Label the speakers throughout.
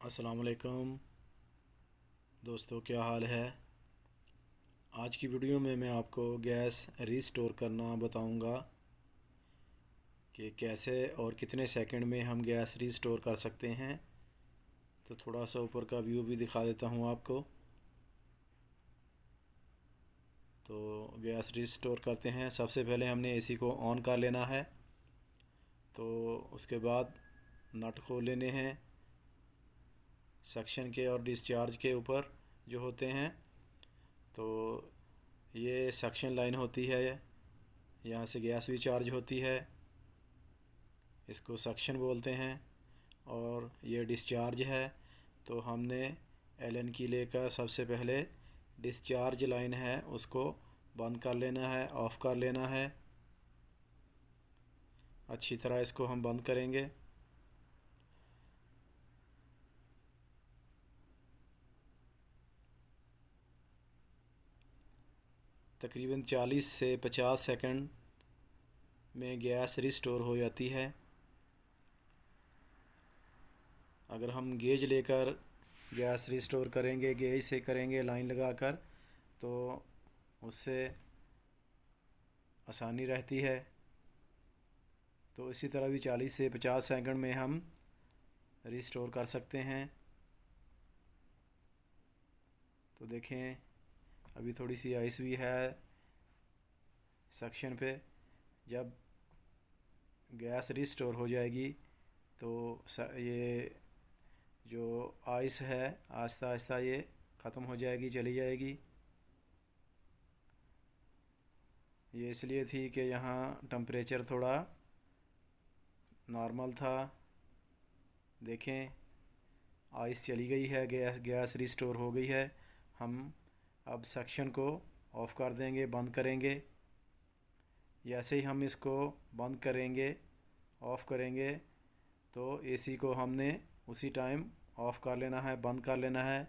Speaker 1: अस्सलाम वालेकुम दोस्तों, क्या हाल है। आज की वीडियो में मैं आपको गैस रीस्टोर करना बताऊंगा कि कैसे और कितने सेकंड में हम गैस रीस्टोर कर सकते हैं। तो थोड़ा सा ऊपर का व्यू भी दिखा देता हूं आपको। तो गैस रीस्टोर करते हैं। सबसे पहले हमने एसी को ऑन कर लेना है। तो उसके बाद नट खोल लेने हैं सक्शन के और डिस्चार्ज के ऊपर जो होते हैं। तो ये सक्शन लाइन होती है, यहाँ से गैस भी चार्ज होती है, इसको सक्शन बोलते हैं। और ये डिस्चार्ज है। तो हमने एलन की लेकर सबसे पहले डिस्चार्ज लाइन है उसको बंद कर लेना है, ऑफ़ कर लेना है। अच्छी तरह इसको हम बंद करेंगे। तकरीबन 40 से 50 सेकंड में गैस रिस्टोर हो जाती है। अगर हम गेज लेकर गैस रिस्टोर करेंगे, गेज से करेंगे लाइन लगाकर, तो उससे आसानी रहती है। तो इसी तरह भी 40 से 50 सेकंड में हम रिस्टोर कर सकते हैं। तो देखें, अभी थोड़ी सी आइस भी है सक्शन पे। जब गैस रिस्टोर हो जाएगी तो ये जो आइस है आहिस्ता आहिस्ता ये ख़त्म हो जाएगी, चली जाएगी। ये इसलिए थी कि यहाँ टम्परेचर थोड़ा नॉर्मल था। देखें, आइस चली गई है, गैस गैस रिस्टोर हो गई है। हम अब सक्शन को ऑफ़ कर देंगे, बंद करेंगे। जैसे ही हम इसको बंद करेंगे, ऑफ़ करेंगे, तो एसी को हमने उसी टाइम ऑफ़ कर लेना है, बंद कर लेना है।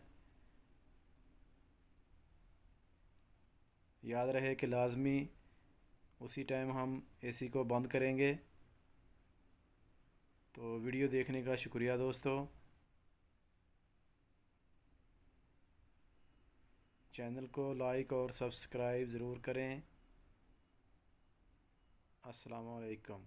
Speaker 1: याद रहे कि लाजमी उसी टाइम हम एसी को बंद करेंगे। तो वीडियो देखने का शुक्रिया दोस्तों। चैनल को लाइक और सब्सक्राइब ज़रूर करें। अस्सलाम वालेकुम।